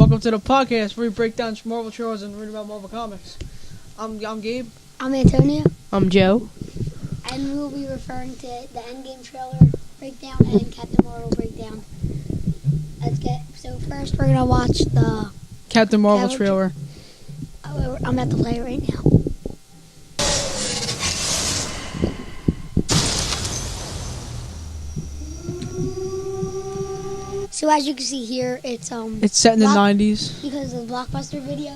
welcome to the podcast where we break down Marvel trailers and read about Marvel comics. I'm Gabe. I'm Antonio. I'm Joe. And we'll be referring to the Endgame trailer breakdown and Captain Marvel breakdown. So first we're gonna watch the Captain Marvel trailer. I'm at the play right now. So as you can see here, it's set in the 90s because of the Blockbuster video,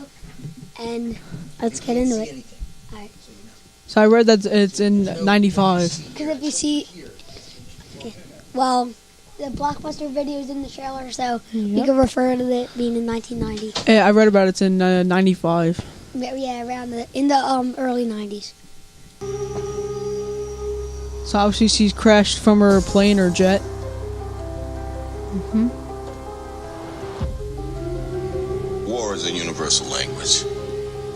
and let's get into it. All right. So I read that it's in 95. Because if you see, well, the Blockbuster video is in the trailer, so you can refer to it being in 1990. Yeah, I read about it's in 95. Yeah, around in the early 90s. So obviously she's crashed from her plane or jet. War is a universal language.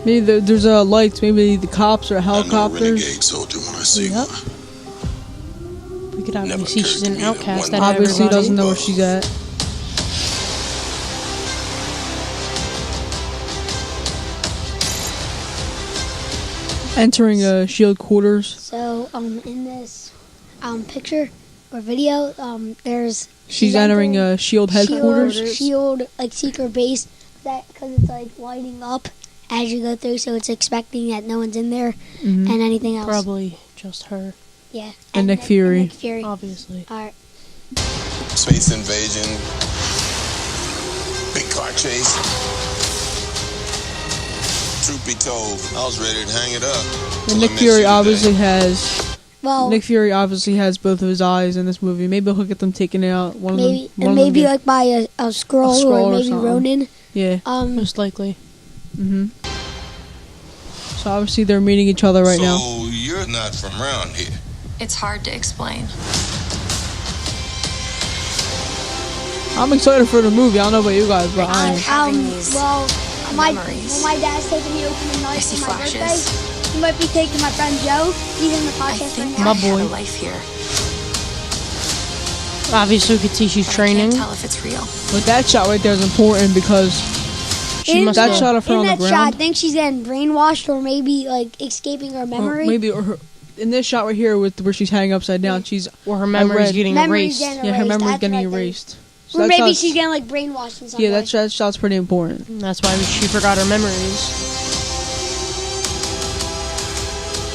Maybe there's lights. Maybe the cops or I know a helicopters. renegade soldier when I see Yep. one. We could Never obviously see she's an occurred to me that outcast. one Out of Obviously everybody. doesn't know where she's at. Entering shield quarters. So in this picture or video, there's She's entering shield headquarters. Shield like secret base, because it's like lighting up as you go through, so it's expecting that no one's in there and anything else. Probably just her, Yeah. And Nick Fury. Nick Fury. obviously. All right. Space invasion. Big car chase. Truth be told, I was ready to hang it up. And till I Nick met Fury you obviously today. has. Well, Nick Fury obviously has both of his eyes in this movie. Maybe he'll get them taken out. maybe Maybe like by a Skrull Skrull or or maybe something. Ronin. Yeah. Most likely. So obviously they're meeting each other right now. So you're not from around here. It's hard to explain. I'm excited for the movie. I don't know about you guys, but I am. having these My memories. my dad's taking me opening night I see for my flashes. birthday. He might be taking my friend Joe. He's in the I podcast think right now. I had a life here. Obviously, we could see she's But I training. can't tell if it's real. But that shot right there is important because She must that have. shot of her In on the that shot, ground. I think she's getting brainwashed or maybe like escaping her Or memory. maybe in this shot right here with where she's hanging upside down, she's Or her memory's read- getting Memory's erased. getting her erased. memory's That's getting right there. erased. So Or that maybe shot's- she's getting like brainwashed in some yeah, way. that shot's pretty important. That's why she forgot her memories.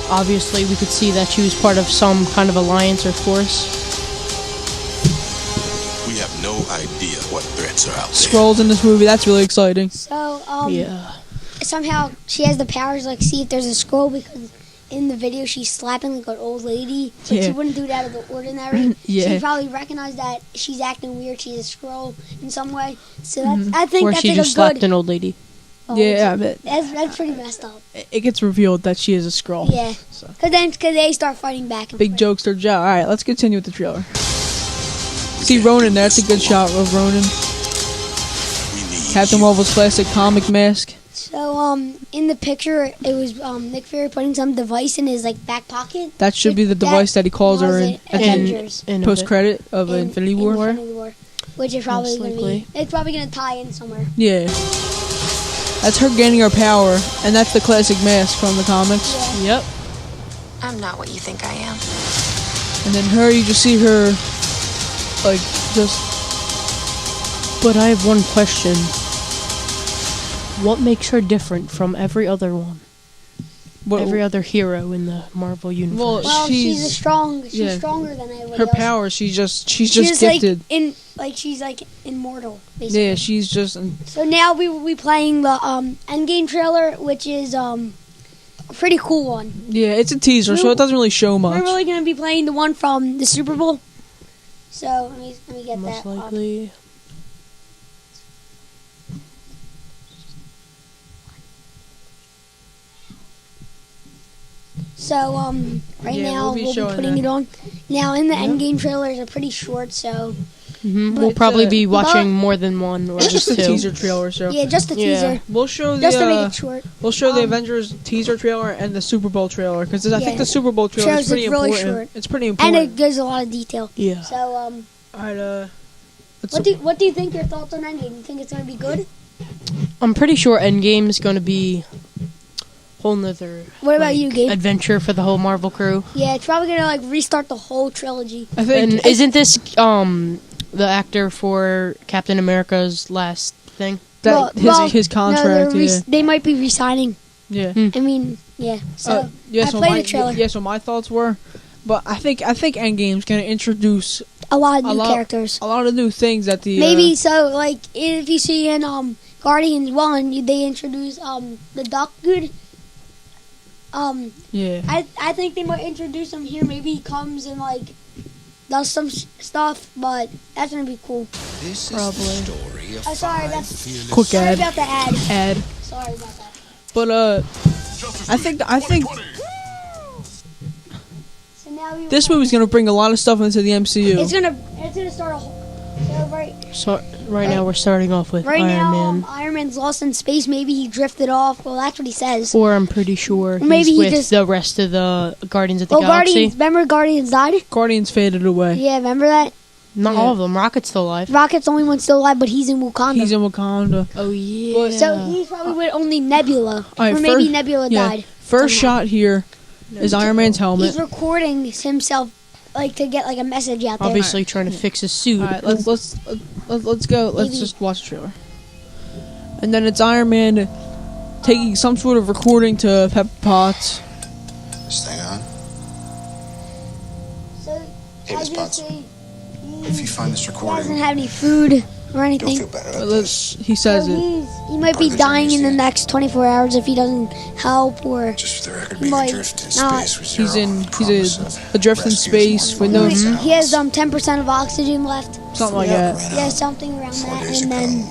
Obviously, we could see that she was part of some kind of alliance or force. We have no idea what threats are out there. Scrolls in this movie. That's really exciting. So Yeah. somehow she has the powers like see if there's a scroll, because in the video she's slapping like an old lady, but Yeah. she wouldn't do that out of the ordinary. Yeah. She probably recognized that she's acting weird. She's a scroll in some way. So that's I think Or that's she like just a slapped good. an old lady. Yeah, but That's pretty messed up. it gets revealed that she is a Skrull. Yeah, because they start fighting back. And Big forth. jokester Joe. All right, let's continue with the trailer. See Ronin there. That's a good shot of Ronin. We need Captain you. Marvel's classic comic mask. So in the picture it was Nick Fury putting some device in his like back pocket. That should be the device that he calls her in at the Avengers. In a post bit. credit of Infinity War. Infinity War, which is probably Most gonna likely. be. It's probably gonna tie in somewhere. Yeah. That's her gaining her power, and that's the classic mask from the comics. Yeah. Yep. I'm not what you think I am. And then her, you just see her, like, just... But I have one question. What makes her different from every other one? Every other hero in the Marvel universe? Well, she's yeah. stronger than everybody her else. power, she's just She's gifted. she's like immortal. Basically. Yeah, she's just... So now we will be playing the Endgame trailer, which is a pretty cool one. Yeah, it's a teaser, so it doesn't really show much. We're really gonna be playing the one from the Super Bowl. So let me get Most that. likely. So right Yeah, now we'll be we'll showing be putting that. it on. Now in the Endgame trailers are pretty short, so We'll It's probably a- be watching more than one or It's just just a two. teaser trailer, so... yeah, just a Yeah. teaser, We'll show the just to make it short. we'll show the Um, Avengers teaser trailer and the Super Bowl trailer because I Yeah. think the Super Bowl trailer Shows is pretty it's really important. short. It's pretty And important. it gives a lot of detail. Yeah. So All right, what do you think? Your thoughts on Endgame? You think it's gonna be good? I'm pretty sure Endgame is going to be whole nother What about you, Gabe? adventure for the whole Marvel crew. Yeah, it's probably gonna like restart the whole trilogy. I think And isn't this the actor for Captain America's last thing? that his contract. No, they might be resigning. Yeah. Hmm. I mean, yeah. So Yeah, I so played the trailer. Yeah, so my thoughts were, but I think Endgame's gonna introduce A lot of a new lot- characters. a lot of new things that the Maybe so. Like if you see in Guardians 1, they introduce the Duck Dude. yeah. I think they might introduce him here. Maybe he comes and like does some stuff, but that's gonna be cool. This Probably. is the story of Sorry, five that's fearless Quick sorry ad. about the ad. Ad. Sorry about that. But I think So now we this movie's gonna bring a lot of stuff into the MCU. It's gonna start a whole. So So right now we're starting off with right Iron now, Man. Iron Man's lost in space. Maybe he drifted off. Well, that's what he says. Or I'm pretty sure he's Maybe he with just- the rest of the Guardians of the Well, Galaxy. Guardians. Remember Guardians died? Guardians faded away. Yeah, remember that? Not Yeah. all of them. Rocket's still alive. Rocket's the only one still alive, but he's in Wakanda. He's in Wakanda. Oh yeah. So he's probably with only Nebula. Alright, or maybe first- Nebula yeah. died. First somehow. shot here is Iron Man's helmet. He's recording himself, like to get like a message out there. Obviously trying to fix his suit. All right, let's go. Let's Maybe. just watch the trailer. And then it's Iron Man taking some sort of recording to Pepper Potts. Stay on. So Hey, I Miss just Potts. say If you find this he doesn't recording, have any food or you'll anything. feel better But about this. he says So it. he might be Part of the dying in the journey, next 24 hours if he doesn't help or. Just for the record, He being might adrift in not. space with zero He's promise a of adrift in rescue space is with more no than He has sounds. 10% of oxygen left. Something like Yeah, that. ran Yeah, out something around 4 that, days and ago. then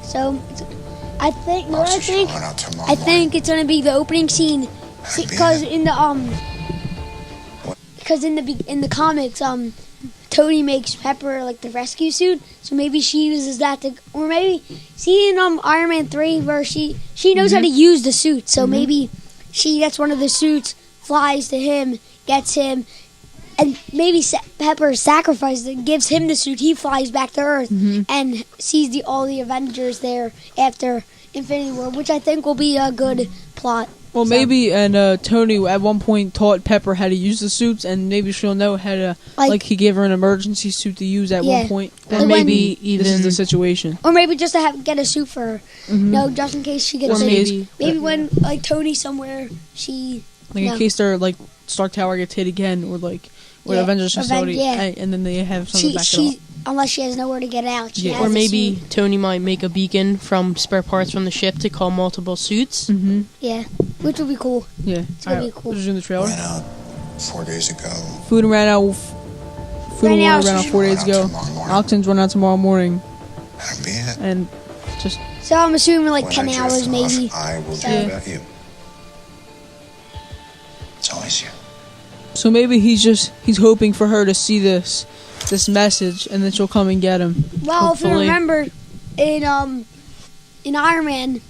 so I think what I Oxygen think run out tomorrow I think it's gonna be the opening scene Hey, because man. in the because in the comics Tony makes Pepper like the rescue suit, so maybe she uses that to, or maybe see in Iron Man 3 where she knows how to use the suit, so maybe she gets one of the suits, flies to him, gets him, and maybe Pepper sacrifices it, gives him the suit, he flies back to Earth and sees all the Avengers there after Infinity War, which I think will be a good plot. Well, So- maybe Tony at one point taught Pepper how to use the suits, and maybe she'll know how to. Like he gave her an emergency suit to use at Yeah. one point. Like And when- maybe This is even the situation. Or maybe just to get a suit for her. No, just in case she gets or sick. maybe When like Tony's somewhere, she Like No. in case their like Stark Tower gets hit again, or like or Yeah, Avengers Aven- facility, yeah. and then they have something to back it she up. unless she has nowhere to get out. She Yeah. has or a maybe suit. Tony might make a beacon from spare parts from the ship to call multiple suits. Mm-hmm. Yeah, which would be cool. Yeah. gonna be Alright, cool. This is in the trailer. Ran out 4 days ago. Food ran out. Food Right now, ran out 4 days run out ago. tomorrow morning. Oxygen's run out tomorrow morning, That'll be it. and just So I'm assuming like When 10 I drift hours off, maybe. I will So- dream about you. It's always you. so maybe he's hoping for her to see this message, and then she'll come and get him. Well, if you Hopefully. remember in Iron Man,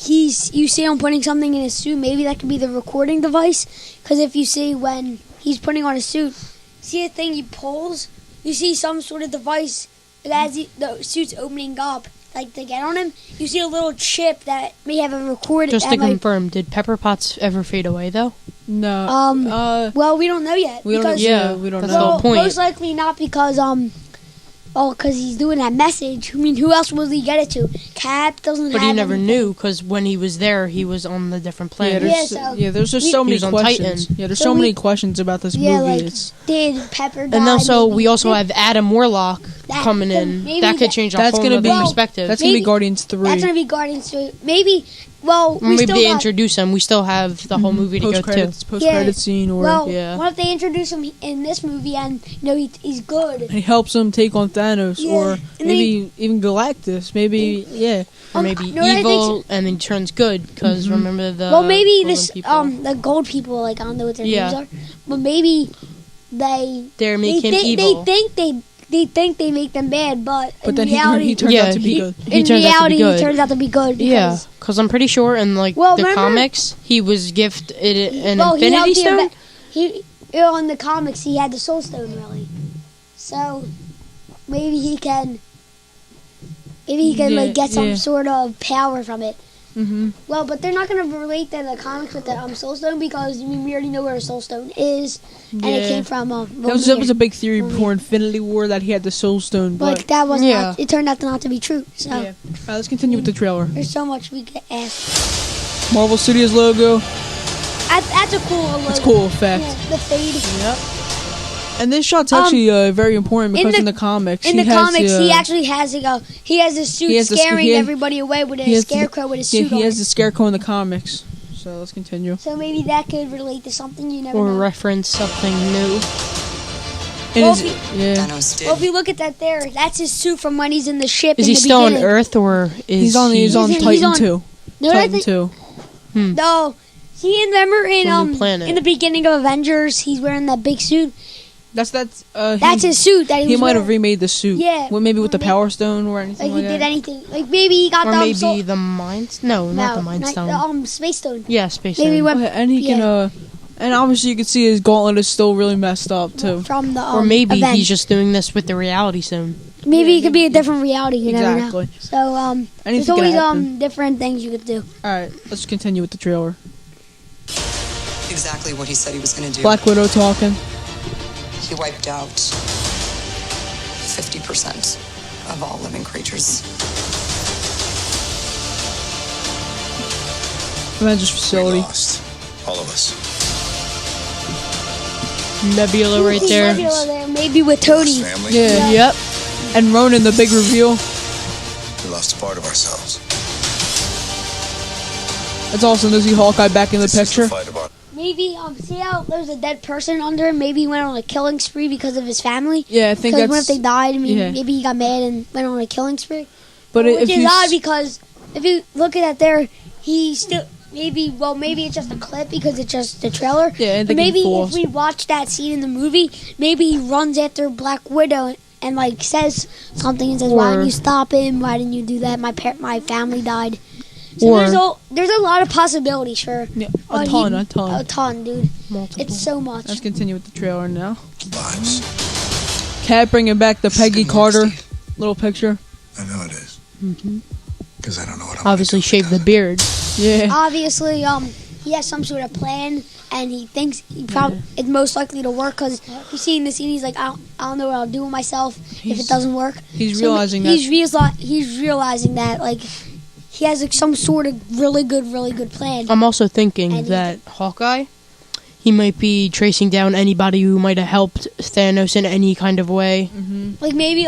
you see him putting something in his suit. Maybe that could be the recording device. Because if you see when he's putting on a suit, see a thing he pulls, you see some sort of device as the suit's opening up, like to get on him. You see a little chip that may have a recording. Just to confirm, did Pepper Potts ever fade away though? No. Well, we don't know yet. We don't. because, Yeah, we don't that's know. the Well, whole point. most likely not because because he's doing that message. I mean, who else will he get it to? Cap doesn't But have he never anything. knew because when he was there, he was on the different planet. There's just so He many was on questions. Titan. Yeah, there's So so we- many questions about this Yeah, movie. like It's did Pepper die? And also, maybe? we also have Adam Warlock That- coming so in. maybe That could that- change our That's whole gonna other be- Well, perspective. that's gonna be maybe- Guardians 3. That's gonna be Guardians 3. Maybe. Well, Or we maybe still they got, introduce him. We still have the whole movie to go to. Post credit scene, or Well, Yeah. what if they introduce him in this movie and he's good? he helps him take on Thanos, Yeah, or and then maybe even Galactus. Maybe yeah. Or maybe no, I think evil and then turns good because remember the Well, maybe golden this people? the gold people, like I don't know what their Yeah. names are, but maybe they they make him they evil. they think they make them bad, but in But then reality, he turns Yeah, out to be he- good. he in turns out to be reality, good. he turns out to be good. Yeah, Because, because I'm pretty sure in like Well, the remember- comics he was gifted an well, he helped Infinity the Stone. He in the comics he had the Soul Stone really, so maybe he can. Maybe he could like get some Yeah. sort of power from it. Mm-hmm. Well, but they're not going to relate to the comics with the Soul Stone because we already know where the Soul Stone is, and it Yeah. came from That was a big theory before Infinity War that he had the Soul Stone, but But that was Yeah. not. It turned out to not to be true. So yeah. All right, let's continue with the trailer. there's so much we could ask. Marvel Studios logo. That's a cool logo. It's cool effect. Yeah, the fade. Yep. And this shot's actually very important because in the comics, In the he has, comics, he actually has he has a suit he has the- scaring he has- everybody away with he a has the- scarecrow with a yeah, suit he on. has the scarecrow in the comics. So let's continue. So maybe that could relate to something you never Or know. reference something new. And Well, is- if yeah, Well, if you look at that there, that's his suit from when he's in the ship. Is in he the still on beginning. Earth or is he's on he's Titan on- 2. No, I Titan think 2. no. See, remember in From the planet. in the beginning of Avengers, he's wearing that big suit. That's That's his suit that he He was might have wearing. remade the suit. Yeah. Well, maybe with the Maybe- Power Stone or anything Like like he that. did anything. Like maybe he got or the maybe the Mind? No, not the Mind Stone. Space Stone. Yeah, Space Maybe Stone. when- Okay, and he can and obviously you can see his gauntlet is still really messed up too. From the Or maybe event. he's just doing this with the reality stone. Maybe it could be a different reality. You never know. Exactly. So there's Anything always could happen. different things you could do. All right, let's continue with the trailer. Exactly what he said he was going to do. Black Widow talking. He wiped out 50% of all living creatures. Avengers We facility. lost. All of us. Nebula right See there. Nebula there, maybe with Tony. Lost family. Yeah. Yep. And Ronan, the big reveal. We lost a part of ourselves. It's awesome to see Hawkeye back in the This is picture. fight of our- Maybe see how there's a dead person under him. Maybe he went on a killing spree because of his family. Yeah, I think Because what that's. if they died? I mean, yeah. maybe he got mad and went on a killing spree. But Which if is you odd because if you look at that there, he still maybe it's just a clip because it's just the trailer. Yeah, and But they can maybe fool if us. we watch that scene in the movie, maybe he runs after Black Widow and like says something and says, "Why Or- didn't you stop him? Why didn't you do that? My family died." So Or- there's a lot of possibilities for yeah, Oh, a a ton. ton, dude. Multiple. It's so much. Let's continue with the trailer now. lives. Cat bringing back the This is Peggy good Carter news, Steve. little picture. I know it is. Because I don't know what I'm Obviously gonna do shave the without it. beard. Yeah. Obviously, he has some sort of plan, and he thinks it's most likely to work because you see in the scene, he's like, I don't know what I'll do with myself if He's- it doesn't work. He's So realizing he's that. he's realizing that like he has like, some sort of really good plan. I'm also thinking And he- that Hawkeye, he might be tracing down anybody who might have helped Thanos in any kind of way. Like maybe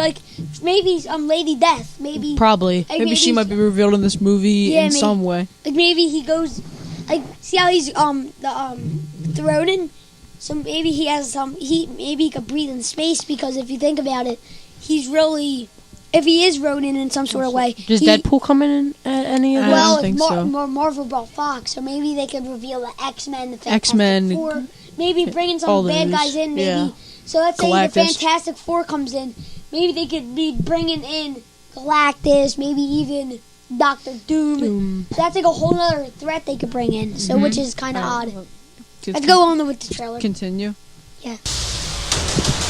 Lady Death, maybe Probably. like, Maybe she might be revealed in this movie Yeah, in maybe. some way. like maybe he goes like see how he's the Ronin. So maybe he has maybe he could breathe in space because if you think about it, he's really if he is Ronin in some sort of way. Does he- Deadpool come in at any of I that? Well, don't if think so. Marvel brought Fox, so maybe they could reveal the X-Men, the Fantastic X-Men, Four, maybe bringing all some bad those, guys in. Maybe yeah. so. Let's say Galactus. the Fantastic Four comes in. Maybe they could be bringing in Galactus, maybe even Doctor Doom. That's like a whole other threat they could bring in. So, which is kind of odd. Let's go on with the trailer. Continue. Yeah.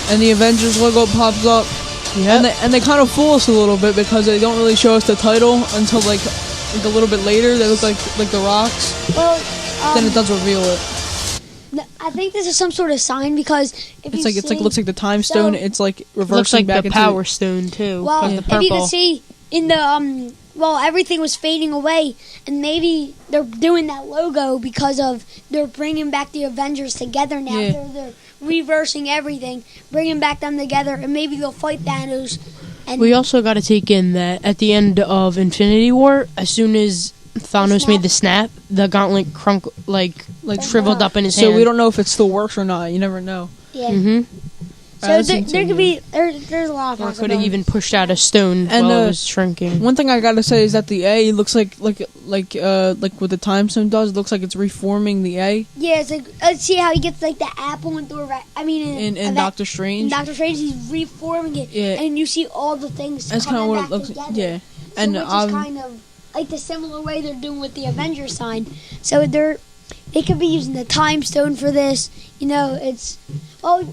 And the Avengers logo pops up. Yeah. And they kind of fool us a little bit because they don't really show us the title until like a little bit later. They look like the rocks. Well, Then it does reveal it. I think this is some sort of sign because if It's you like see, looks like the time stone. It's like reversing Looks like back the into Power Stone too. Well, the if you purple. can see in the everything was fading away, and maybe they're doing that logo because of they're bringing back the Avengers together now. Yeah. They're reversing everything, bringing back them together, and maybe they'll fight Thanos. And We also got to take in that at the end of Infinity War, as soon as Thanos made the snap, the gauntlet shriveled up in his hand. So we don't know if it still works or not. You never know. yeah. Mm-hmm. So Let's there continue. could be there's a lot of Or could have possibilities. even pushed out a stone And, while it was shrinking. One thing I gotta say is that the A looks like what the time stone does. It looks like it's reforming the A Yeah, it's like let's see how he gets like the apple and Thor. I mean, in Doctor in Strange. Doctor Strange, he's reforming it, Yeah. and you see all the things. That's kind of coming what back it looks. together. Yeah, So and which is kind of like the similar way they're doing with the Avengers sign. So they could be using the time stone for this. You know, it's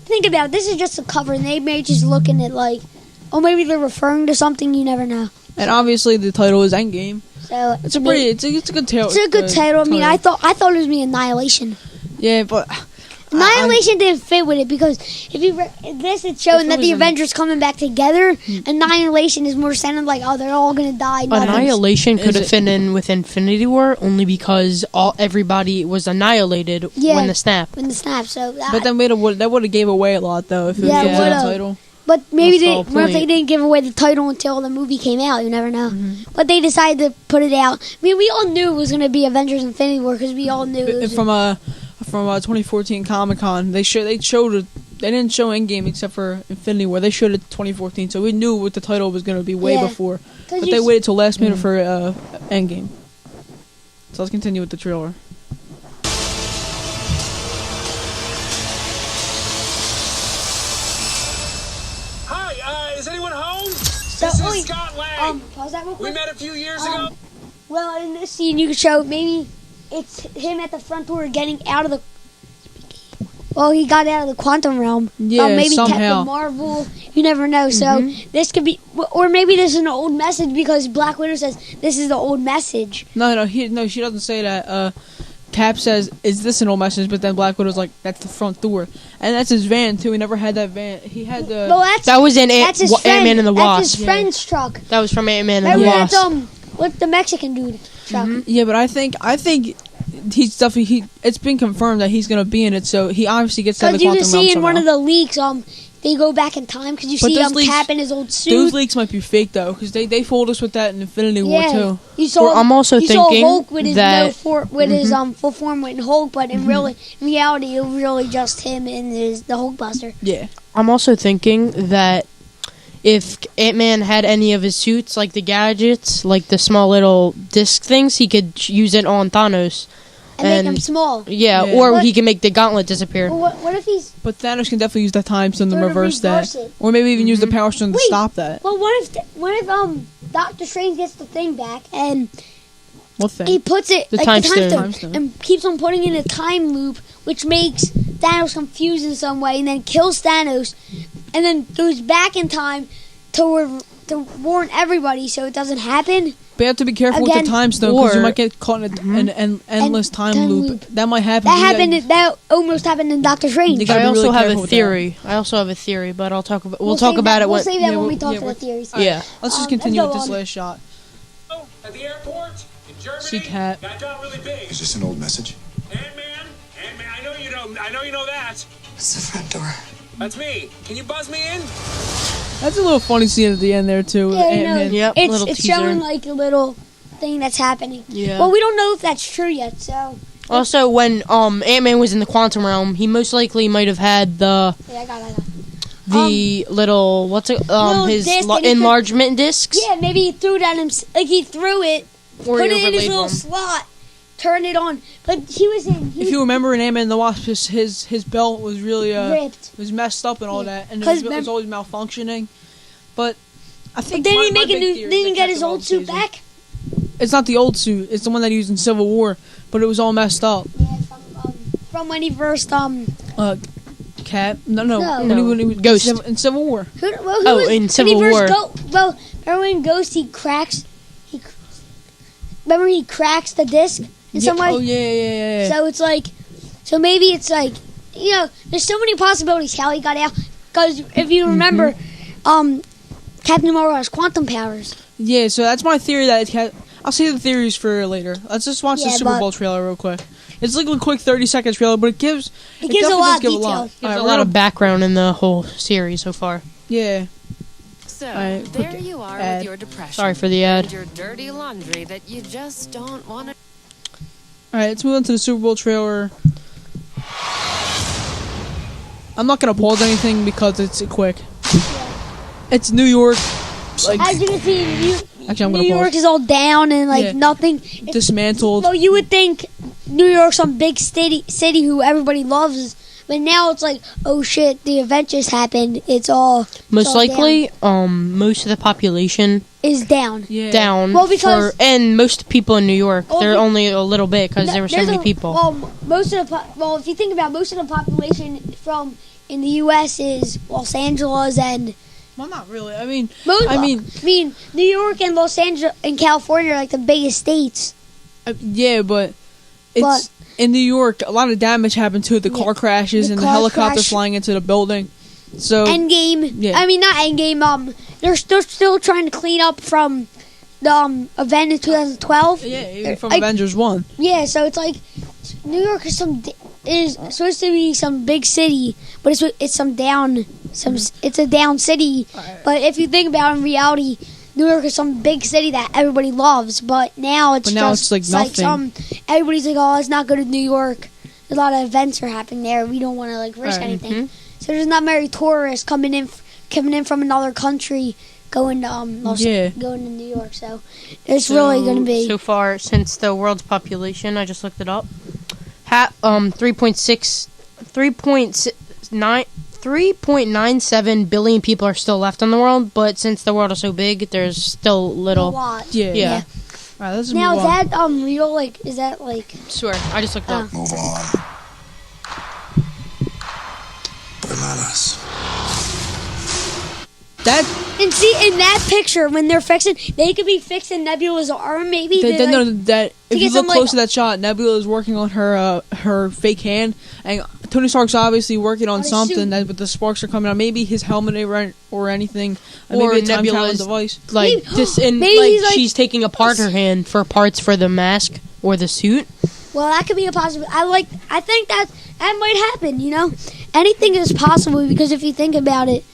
think about it. This is just a cover, and they may just looking at like, maybe they're referring to something. You never know. And obviously the title is Endgame. So It's a pretty, it's a good title. It's a good title. I mean, I thought it was gonna be Annihilation. Yeah, but Annihilation didn't fit with it because if you this is showing that the Avengers coming back together. Annihilation is more sounding like they're all gonna die. Annihilation could have fit in with Infinity War only because everybody was annihilated when the snap. When the snap, so but then that would have gave away a lot though if it was it the would've. title. But maybe That's the whole what if they point. didn't give away the title until the movie came out? You never know. But they decided to put it out. I mean, we all knew it was going to be Avengers Infinity War because we all knew it was... From 2014 Comic-Con, they showed it. They didn't show Endgame except for Infinity War. They showed it 2014, so we knew what the title was going to be way before. But they waited till last minute for Endgame. So let's continue with the trailer. Hi, is anyone home? So, This is Scott Lang. Pause that real quick. We met a few years ago. Well, in this scene, you could show maybe it's him at the front door getting out of the... Well, he got out of the quantum realm. Yeah, maybe somehow. Captain Marvel. You never know. So this could be... Or maybe this is an old message because Black Widow says this is the old message. No, she doesn't say that. Cap says, "Is this an old message?" But then Black Widow's like, "That's the front door," and that's his van too. He never had that van. He had the. Well, That was in that's his friend. Ant-Man and the Wasp. That's his friend's truck. That was from Ant-Man and the Remember Wasp. that's with the Mexican dude truck. Yeah, but I think he's definitely It's been confirmed that he's gonna be in it, so he obviously gets out of Because the you can quantum realm see in one of somehow. the leaks, they go back in time because you But see those leaks- Cap in his old suit. Those leaks might be fake though, because they fooled us with that in Infinity War too. You saw. Well, I'm also you saw thinking Hulk with his that- his full form with Hulk, but in reality, it was really just him and the Hulkbuster. Yeah, I'm also thinking that if Ant-Man had any of his suits, like the gadgets, like the small little disc things, he could use it on Thanos. And make him small. Yeah, Yeah. or What- he can make the gauntlet disappear. Well, what if he's? but Thanos can definitely use that time stone to Or to reverse reverse that, it. or maybe even use the power stone to Wait. stop that. Well, what if Doctor Strange gets the thing back and What thing? he puts it The like time the stone. Time stone. and keeps on putting in a time loop, which makes Thanos confused in some way, and then kills Thanos, and then goes back in time to warn everybody so it doesn't happen. But you have to be careful with Again, the time stone because you or- might get caught in an endless time time loop. loop. That might happen. That You happened. gotta- That almost happened in Doctor Strange. You gotta I be also really have careful a with that. theory. I also have a theory, but I'll talk about. We'll save talk about that, it We'll when. save that yeah, when we we'll- talk yeah, to the we're- theories. Yeah. Let's just let's continue go with this on. last shot. At the airport in Germany. See Cap. That got really big. Is this an old message? Ant-Man, I know you know that. It's the front door. That's me. Can you buzz me in? That's a little funny scene at the end there too. With Yeah, you know, Ant-Man. Yep, little it's teaser. showing like a little thing that's happening. Yeah. Well, we don't know if that's true yet. So Also, when Ant-Man was in the quantum realm, he most likely might have had the yeah, I got it. little Little his disc and he could- enlargement discs. Yeah, maybe he threw it at him. Like he threw it, Or put he it in his overlaid little one. slot, turned it on. But he was in. If you remember in Ant-Man and the Wasp, his belt was really ripped. was messed up and all that, and 'Cause it was always malfunctioning. But I think. But then he my make a big new. theory is Then he that get his Captain old Marvel suit sees him. back. It's not the old suit. It's the one that he used in Civil War, but it was all messed up. Yeah, from when he first Cap? No. No. When he was Ghost. in Civil War. Who Oh, was, in when Civil he War. first remember when Ghost he cracks. Remember he cracks the disc in some way. Oh yeah. So it's like, so maybe it's like, there's so many possibilities how he got out. Because if you remember, Captain Marvel has quantum powers. Yeah, so that's my theory. I'll save the theories for later. Let's just watch the Yeah, Super but- Bowl trailer real quick. It's like a quick 30-second trailer, but it gives It gives a definitely lot does of give detail. There's Alright, a we're lot gonna- of background in the whole series so far. Yeah. So, Alright, there quick you are ad. with your depression. Sorry for the And ad. your dirty laundry that you just don't want to... All right, let's move on to the Super Bowl trailer. I'm not gonna pause anything because it's quick. It's New York, like As you can see, Actually, I'm New gonna York pause. is all down and like Yeah. nothing. dismantled. Well, you would think New York's some big city who everybody loves, but now it's like, oh shit, the event just happened. It's all Most all likely, most of the population is down. Yeah. down. Well, because- and most people in New York, Well, they're be- only a little bit because there were so There's many a- people. Well, if you think about most of the population from in the U.S. is Los Angeles and Well, not really. I mean, New York and Los Angeles and California are like the biggest states. Yeah, but in New York, a lot of damage happened to it. The car crashes and the helicopter flying into the building. So Endgame. Yeah. I mean, not Endgame. They're still trying to clean up from the event in 2012. Yeah, even from Avengers 1. Yeah, so it's like New York is supposed to be some big city, but it's it's a down city. But if you think about it, in reality, New York is some big city that everybody loves. But now it's like nothing. Everybody's like, oh, let's not go to New York. A lot of events are happening there. We don't want to like risk anything. So there's not many tourists coming in from another country going to going to New York. So it's really going to be so far since the world's population. I just looked it up. 3.97 billion people are still left in the world, but since the world is so big, there's still little. A lot. Yeah. All right, now is that real? Like, is that like? Swear, I just looked it up. Move on. But not us. And see, in that picture, when they're fixing, they could be fixing Nebula's arm, maybe. They know that if you look close to that shot, Nebula is working on her fake hand, and Tony Stark's obviously working on something but the sparks are coming out. Maybe his helmet or anything, or maybe a time travel device. Like she's taking apart her hand for parts for the mask or the suit. Well, that could be a possibility. I think that might happen. You know, anything is possible because if you think about it.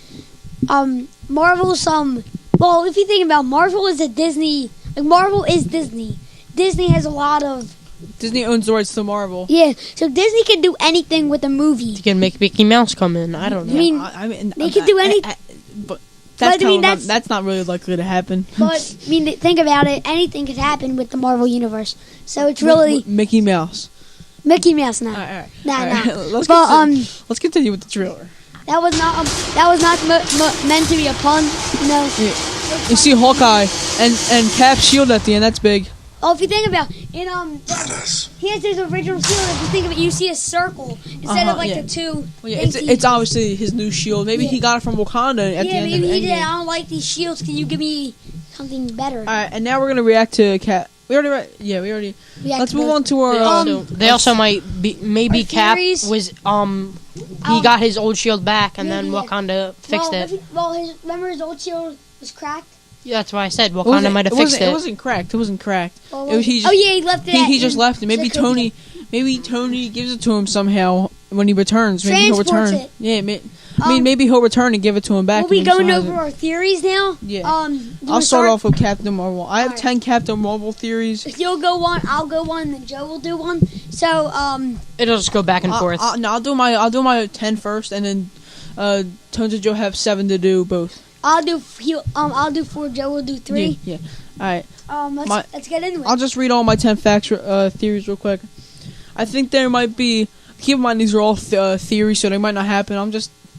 Marvel's if you think about Marvel is a Disney, like Marvel is Disney. Disney has a lot of Disney owns the rights to Marvel. Yeah, so Disney can do anything with a movie. You can make Mickey Mouse come in. I don't know. I mean they can do anything. But that's not really likely to happen. But think about it. Anything could happen with the Marvel universe. So it's really Mickey Mouse. Mickey Mouse now. All right. Nah. Let's continue with the trailer. That was not meant to be a pun. No. Yeah. You see Hawkeye and Cap's shield at the end. That's big. Oh, if you think about it, he has his original shield. If you think of it, you see a circle instead of the two. Well, yeah, it's obviously his new shield. Maybe he got it from Wakanda at the end of the maybe he did. I don't like these shields. Can you give me something better? All right, and now we're gonna react to Cap. We already. Let's move on to our. They also might be maybe Cap was he got his old shield back and then Wakanda fixed it. Remember his old shield was cracked. Yeah, that's why I said Wakanda might have fixed it. It wasn't cracked. He left it. He just left it. Maybe Tony gives it to him somehow when he returns. Maybe he'll return. It. Yeah, maybe he'll return and give it to him back. Will we going over our theories now? Yeah. I'll start off with Captain Marvel. I have 10 Captain Marvel theories. If you'll go one, I'll go one, then Joe will do one. So it'll just go back and forth. I'll do my 10 first, and then Tones and Joe have 7 to do both. I'll do 4. Joe will do 3. Yeah. All right. Let's get into it. I'll just read all my 10 facts theories real quick. I think there might be. Keep in mind these are all theories, so they might not happen.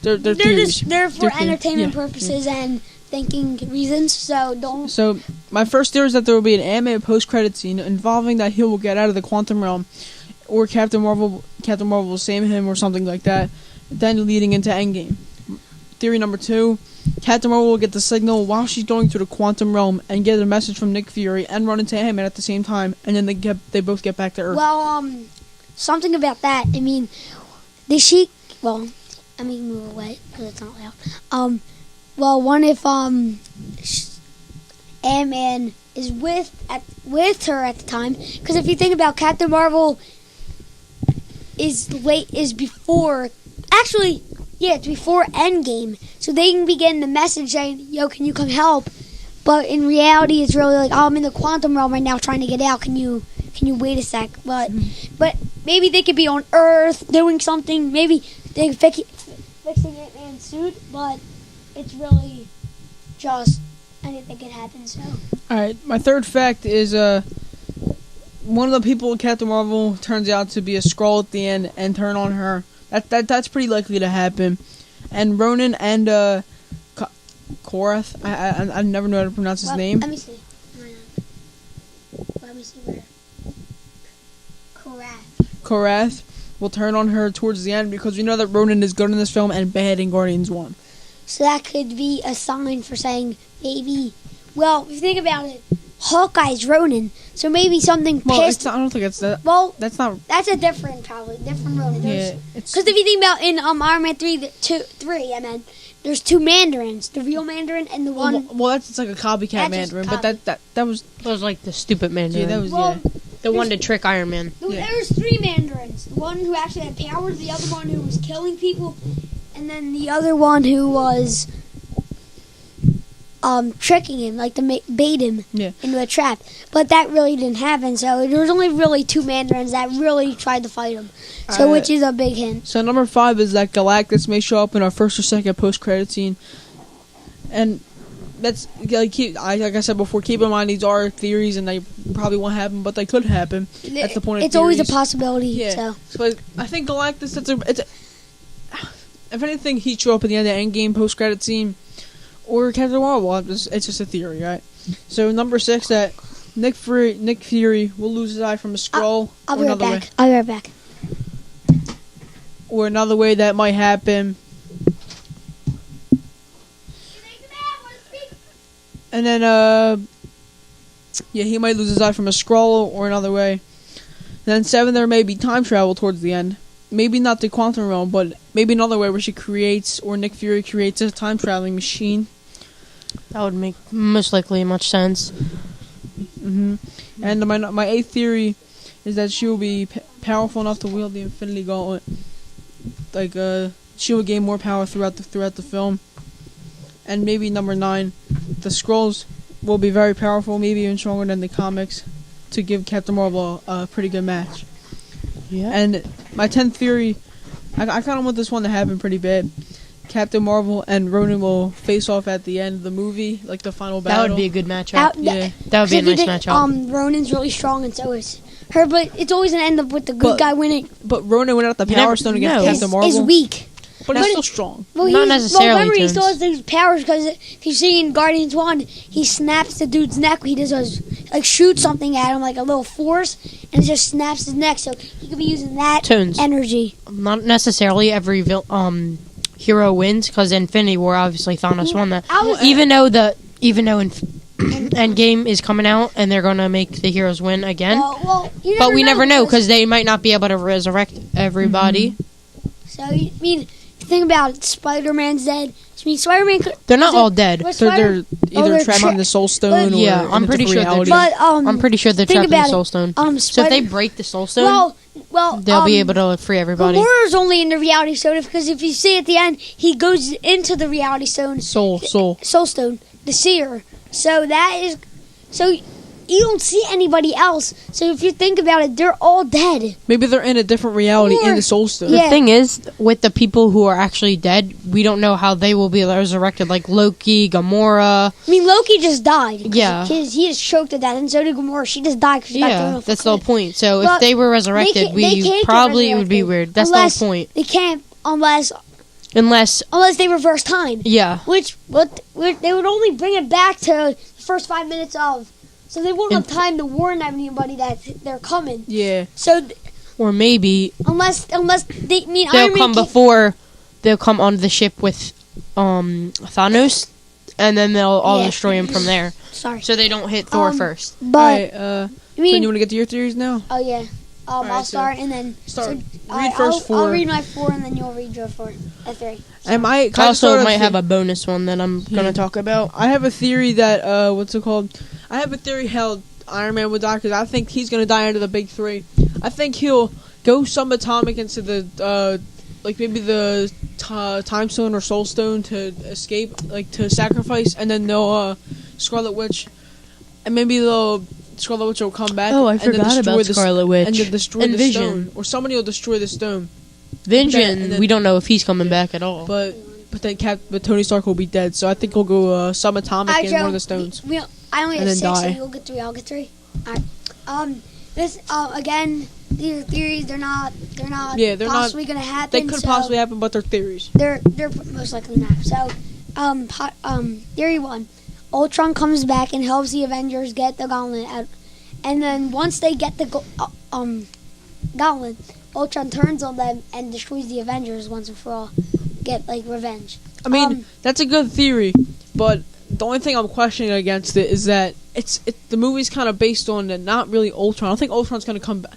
They're theories. They're for entertainment purposes and thinking reasons. So don't. So my first theory is that there will be an animated post-credit scene involving that he will get out of the quantum realm, or Captain Marvel will save him or something like that. Then leading into Endgame. Theory number 2. Captain Marvel will get the signal while she's going through the quantum realm and get a message from Nick Fury and run into Ant-Man at the same time, and then they both get back to Earth. Well, something about that. move away because it's not loud. What if Ant-Man is with her at the time? Because if you think about Captain Marvel is before. Actually, yeah, it's before Endgame, so they can be getting the message saying, "Yo, can you come help?" But in reality, it's really like, "Oh, I'm in the quantum realm right now, trying to get out. Can you wait a sec?" But maybe they could be on Earth doing something. Maybe they fixing Ant-Man's suit, but it's really just anything can happen. So. All right, my third fact is one of the people in Captain Marvel turns out to be a Skrull at the end and turn on her. That's pretty likely to happen. And Ronan and Korath, I never know how to pronounce his name. Let me see where. Korath will turn on her towards the end because we know that Ronan is good in this film and bad in Guardians 1. So that could be a sign for saying maybe. Well, if you think about it, Hawkeye's Ronin, so maybe something Well, pissed. I don't think it's that. Well, That's not. that's a different Ronin. Yeah, it's Because if you think about in Iron Man 3, I mean, there's two Mandarins, the real Mandarin and the one. well, that's it's like a copycat That's just Mandarin, but copy. that was That was like the stupid man. yeah, that was Well, the one to trick Iron Man. Yeah. There's three Mandarins. The one who actually had powers, the other one who was killing people, and then the other one who was tricking him, like to bait him Yeah. into a trap. But that really didn't happen. So there was only really two Mandarins that really tried to fight him. So which is a big hint. So number 5 is that Galactus may show up in our first or second post-credit scene, and that's like I said before. Keep in mind these are theories, and they probably won't happen, but they could happen. That's the point of It's always a theories. possibility. Yeah. So But I think Galactus. If anything, he'd show up at the end of the Endgame post-credit scene, or Captain Marvel. It's just a theory, right? So number 6, that Nick Fury will lose his eye from a Skrull. I'll or be right another way. back. I'll be right back. Or another way that might happen. And then, he might lose his eye from a Skrull, or another way. And then 7, there may be time travel towards the end. Maybe not the quantum realm, but maybe another way where Nick Fury creates a time traveling machine. That would make most likely much sense. And my 8th theory is that she will be powerful enough to wield the Infinity Gauntlet. Like, she will gain more power throughout the film. And maybe number 9, the Skrulls will be very powerful, maybe even stronger than the comics, to give Captain Marvel a pretty good match. Yeah. And my 10th theory, I kind of want this one to happen pretty bad. Captain Marvel and Ronan will face off at the end of the movie, like the final battle. That would be a good matchup. Yeah. That would be a nice matchup. Ronan's really strong, and so is her, but it's always gonna end up with the good guy winning. But Ronan went out the You Power never Stone against know. Captain Marvel. Is weak. But he's still strong. Well, Not necessarily, Well, remember, he still Tones. has these powers because if you see in Guardians 1, he snaps the dude's neck. He does like shoot something at him, like a little force, and it just snaps his neck. So he could be using that Tones. energy. Not necessarily every hero wins, because Infinity War, obviously Thanos won that. Even though Endgame is coming out and they're gonna make the heroes win again, but we never know because they might not be able to resurrect everybody. So I mean, think about it. Spider-Man's dead. I mean, Spider-Man could. They're not all dead. They're either trapped in the Soul Stone or Yeah, in I'm a pretty different sure they're reality. But I'm pretty sure they're think trapped in the about Soul it. Stone. So if Spider- they break the Soul Stone, well, they'll be able to free everybody. Gamora's only in the reality stone because if you see at the end, he goes into the reality stone. Soul. Soul Stone, the seer. So that is, so you don't see anybody else. So if you think about it, they're all dead. Maybe they're in a different reality in the Soul Stone. The Yeah. thing is, with the people who are actually dead, we don't know how they will be resurrected, like Loki, Gamora. I mean, Loki just died. Yeah. He just choked to death, and so did Gamora. She just died because she got thrown Yeah, off that's a the whole cliff. point. So Well, if they were They resurrected, can't get probably it would be resurrected weird. That's unless the whole point. They can't unless Unless, they reverse time. yeah. They would only bring it back to the first 5 minutes of. So they won't have In- time to warn anybody that they're coming. Yeah. So Or maybe unless they mean they'll Iron Man come can't- before, they'll come on the ship with Thanos, and then they'll all Yeah. destroy him from there. Sorry, So they don't hit Thor Um, first. but Alright, I so mean, you want to get to your theories now? oh yeah, I'll Alright, start and then Start. So, Read first I'll 4. read my 4 and then you'll read your 4, 3. And I also might have a bonus one that I'm gonna talk about. I have a theory that what's it called? I have a theory how Iron Man would die because I think he's gonna die under the big 3. I think he'll go subatomic into the like maybe the Time Stone or Soul Stone to escape, like to sacrifice, and then they'll Scarlet Witch, and maybe the Scarlet Witch will come back. Oh, I and then forgot destroy about the Scarlet Witch. and then destroy And the Vision. stone, or somebody will destroy the stone. Vision, and then- we don't know if he's coming back at all. But but Tony Stark will be dead, so I think he'll go subatomic in Joe, one of the stones. I only And have then 6, die. so you'll get 3. I'll get 3. Alright. This again, these are theories. They're not Yeah, they're not- possibly gonna happen. They could so possibly happen, but they're theories. They're most likely not. So, theory 1, Ultron comes back and helps the Avengers get the gauntlet out, and then once they get the gauntlet, Ultron turns on them and destroys the Avengers once and for all. Get like revenge. I mean, that's a good theory, but the only thing I'm questioning against it is that the movie's kind of based on not really Ultron. I don't think Ultron's gonna come back.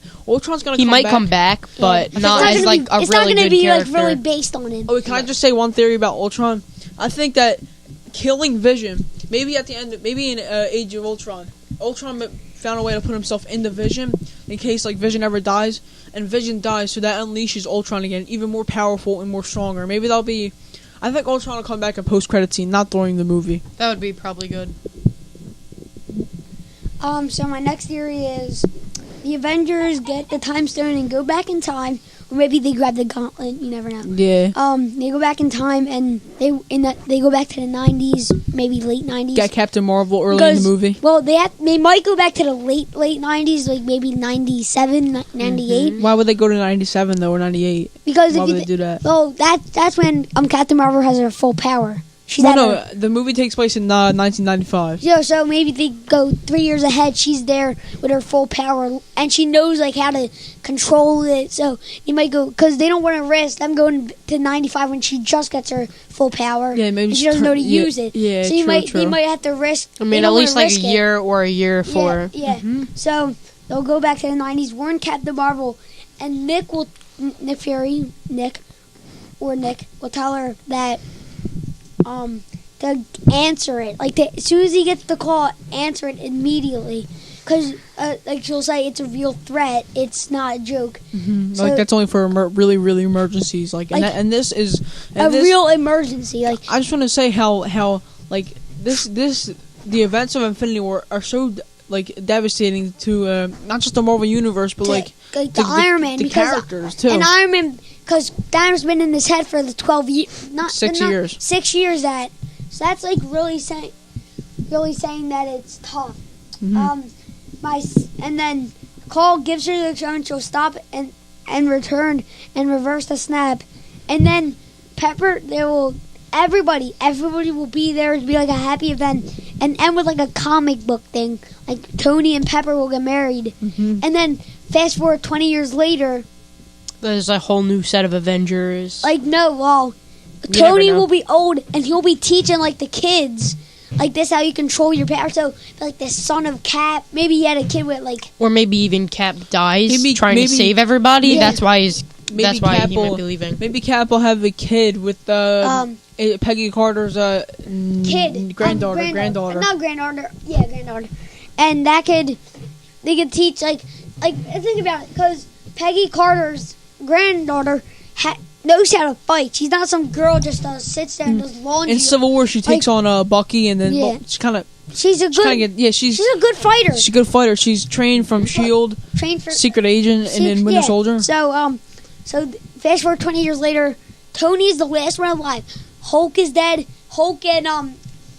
He might come back, but not as like a really good character. It's not gonna be like really based on it. Oh, can I just say one theory about Ultron? I think that killing Vision, maybe at the end, maybe in Age of Ultron, Ultron found a way to put himself in the Vision in case like Vision ever dies, and Vision dies, so that unleashes Ultron again, even more powerful and more stronger. Maybe that'll be. I think Ultron will come back in post-credit scene, not during the movie. That would be probably good. So my next theory is the Avengers get the time stone and go back in time, or maybe they grab the gauntlet. You never know. Yeah. They go back in time and they go back to the 90s, maybe late 90s. Got Captain Marvel early in the movie. Well, they might go back to the late 90s, like maybe 97, 98. Mm-hmm. Why would they go to 97 though, or 98? Because why if would they do that? Well, that's when Captain Marvel has her full power. The movie takes place in 1995. Yeah, so maybe they go 3 years ahead. She's there with her full power, and she knows like how to control it. So you might go because they don't want to risk them going to 95 when she just gets her full power. Yeah, maybe she doesn't know how to use it. Yeah, so you might have to risk. I mean, at least like a year or a year for. Yeah. Mm-hmm. So they'll go back to the 90s. Warn Captain Marvel, and Nick Fury will tell her that. To answer it, as soon as he gets the call, answer it immediately, because like she'll say it's a real threat, it's not a joke. Mm-hmm. So, that's only for really, really emergencies. This is real emergency. I just want to say how the events of Infinity War are so devastating to not just the Marvel universe, but the Iron Man, the characters too. And Iron Man. Because Thanos been in his head for the 12 years, 6 years. 6 years so that's really saying that it's tough. Mm-hmm. And then Call gives her the instruction, she'll stop and return and reverse the snap, and then Pepper, everybody will be there to be like a happy event, and end with like a comic book thing, like Tony and Pepper will get married, and then fast forward 20 years later. There's a whole new set of Avengers. Tony will be old and he'll be teaching the kids this how you control your power. So the son of Cap, maybe he had a kid with or maybe even Cap dies trying to save everybody. Yeah. That's why he might be leaving. Maybe Cap will have a kid with Peggy Carter's granddaughter. Not granddaughter. Yeah, granddaughter. And that kid, they could teach think about it, because Peggy Carter's granddaughter knows how to fight. She's not some girl just sits there and does laundry. In Civil War, she takes on Bucky, and then she's a good fighter. She's a good fighter. She's trained from Shield, Secret Agent, and then Winter Soldier. So fast forward 20 years later, Tony is the last one alive. Hulk is dead. Hulk and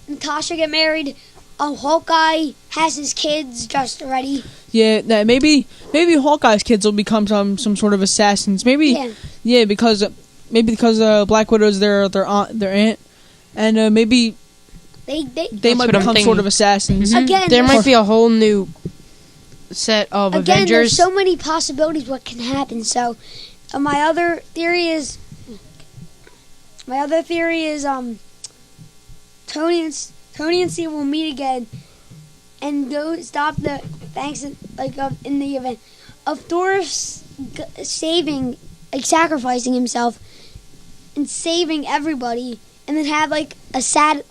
Natasha get married. Hawkeye has his kids just ready. Yeah, maybe Hawkeye's kids will become some sort of assassins. Maybe, because Black Widow's their aunt, and maybe they might become sort of assassins. Mm-hmm. Again, there might be a whole new set of Avengers. There's so many possibilities what can happen. So, my other theory is Tony and Steve will meet again and go stop the thanks in the event of Thor sacrificing himself and saving everybody, and then have a sad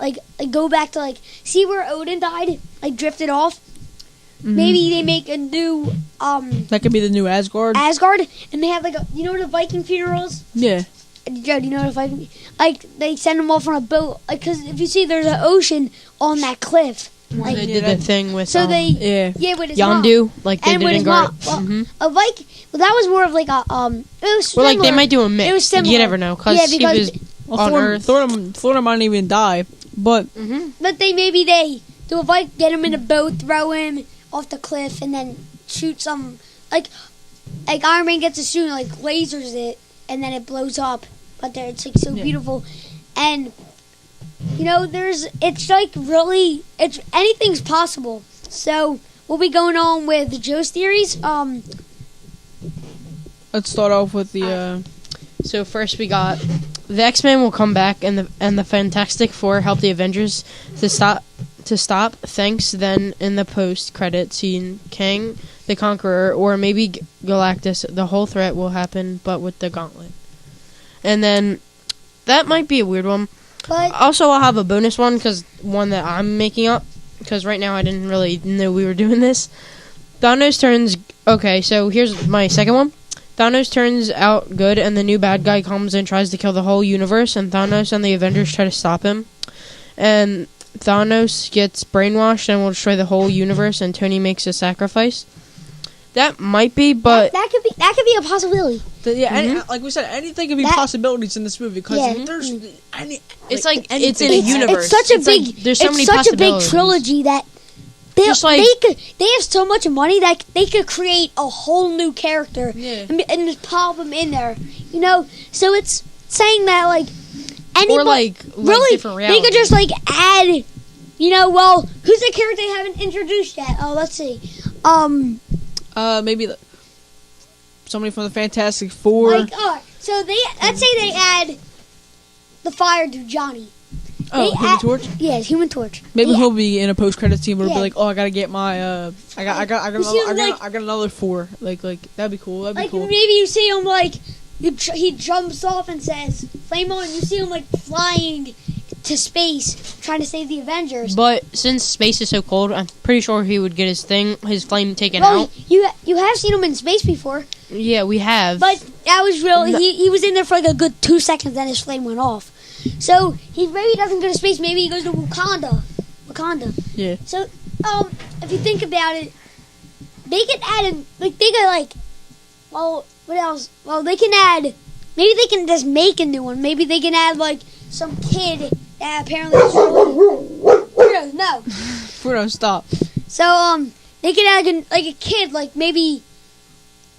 go back to see where Odin died, drifted off. Mm-hmm. Maybe they make a new that could be the new Asgard, and they have the Viking funerals. Yeah. Joe, do you know if they send them off on a boat? Because if you see, there's an ocean on that cliff. They did the thing with with his Yondu, mom. they did in Guard. A Viking. Well, that was more of it was similar. Well, they might do a mix. It was similar. You never know, because he was on Earth. Thor might even die, but but they do a Viking, get him in a boat, throw him off the cliff, and then shoot some Iron Man gets a suit, lasers it. And then it blows up, but it's so beautiful, and it's anything's possible. So we'll be going on with Joe's theories. Let's start off with the. So first we got the X-Men will come back, and the Fantastic Four help the Avengers to stop. Thanks. Then in the post-credit scene, Kang the Conqueror, or maybe Galactus, the whole threat will happen, but with the Gauntlet. And then that might be a weird one. But Also, I'll have a bonus one, because one that I'm making up, because right now I didn't really know we were doing this. Thanos turns... Okay, so here's my second one. Thanos turns out good, and the new bad guy comes and tries to kill the whole universe, and Thanos and the Avengers try to stop him. And Thanos gets brainwashed and will destroy the whole universe, and Tony makes a sacrifice. That might be, but... that could be a possibility. Like we said, anything could be possibilities in this movie, because there's any... It's like it's in a universe. It's such a big... There's so many it's such a big possibilities. trilogy that... They have so much money that they could create a whole new character and just pop them in there, you know. So it's saying that like anybody, or like really different realities. They could just like add, you know. Well, who's the character they haven't introduced yet? Oh, let's see. Maybe somebody from the Fantastic Four. Like, so let's say they add the Fire to Johnny. Human Torch. Yes, Human Torch. Maybe he'll be in a post-credit scene where he'll be Yeah. like, "Oh, I gotta get my I got another 4." Like that'd be cool. That'd be Like cool. maybe you see him like he jumps off and says "Flame on." You see him like flying to space, trying to save the Avengers. But since space is so cold, I'm pretty sure he would get his flame taken Well, out. you have seen him in space before, Yeah, we have. but that was real. He was in there for like a good 2 seconds, then his flame went off. So he maybe doesn't go to space. Maybe he goes to Wakanda. Yeah. So if you think about it, they could add well, what else? Well, they can add. Maybe they can just make a new one. Maybe they can add like some kid that apparently is really, no. Frodo, stop. So they could add a kid, like maybe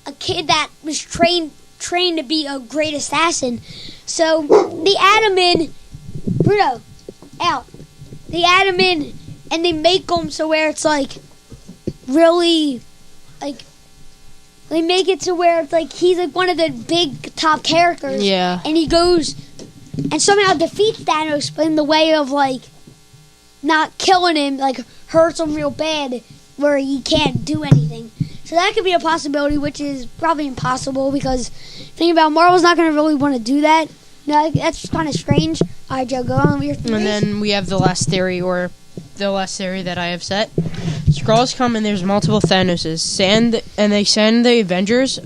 a kid that was trained to be a great assassin. So they add him in. Bruno, out. They add him in, and they make him so where it's like really like they make it to where it's like he's like one of the big top characters. Yeah. And he goes and somehow defeats Thanos, but in the way of like not killing him, like hurts him real bad, where he can't do anything. So that could be a possibility, which is probably impossible because think about Marvel's not going to really want to do that. No, that's kind of strange. All right, Joe, go on with your theories. And then we have the last theory that I have set. Skrulls come and there's multiple Thanoses. And they send the Avengers,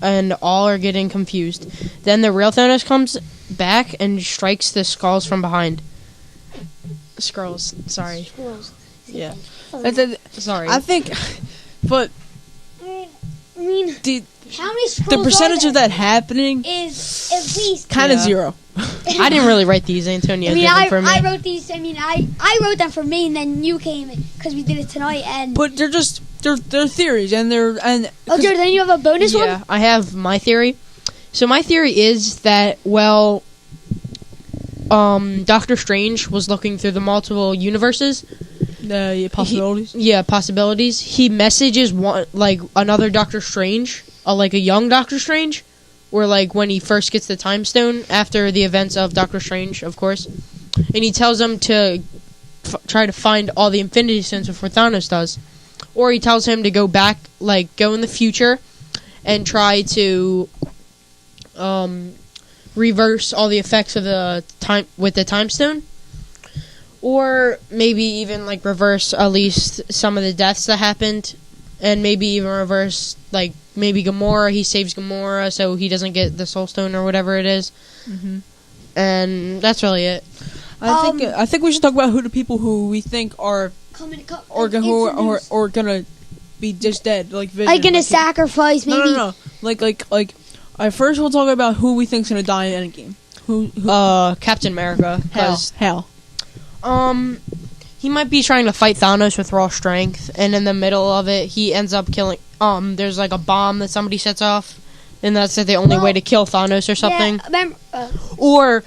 and all are getting confused. Then the real Thanos comes back and strikes the Skrulls from behind. Skrulls, sorry. Skrulls. Yeah. Sorry. I think, but I mean, how many Skrulls the percentage are of that happening is at least kind of zero. I didn't really write these. Antonio did them for me. I wrote these. I mean, I wrote them for me, and then you came because we did it tonight. And But they're just they're theories, and they're oh, Joe, then you have a bonus one. Yeah, I have my theory. So my theory is that Doctor Strange was looking through the multiple universes. Possibilities. Possibilities. He messages another Doctor Strange, like a young Doctor Strange, or like when he first gets the Time Stone after the events of Doctor Strange, of course, and he tells him to try to find all the Infinity Stones before Thanos does, or he tells him to go back, go in the future, and try to reverse all the effects of the time with the Time Stone. Or maybe even reverse at least some of the deaths that happened, and maybe even reverse maybe Gamora. He saves Gamora so he doesn't get the Soul Stone or whatever it is. Mm-hmm. And that's really it. I think we should talk about who the people who we think are gonna be just dead, like Vision. Like gonna sacrifice maybe. No. First we'll talk about who we think's gonna die in Endgame. Who? Captain America. Hell. He might be trying to fight Thanos with raw strength, and in the middle of it, he ends up killing. There's a bomb that somebody sets off, and that's the only way to kill Thanos or something. Yeah, or,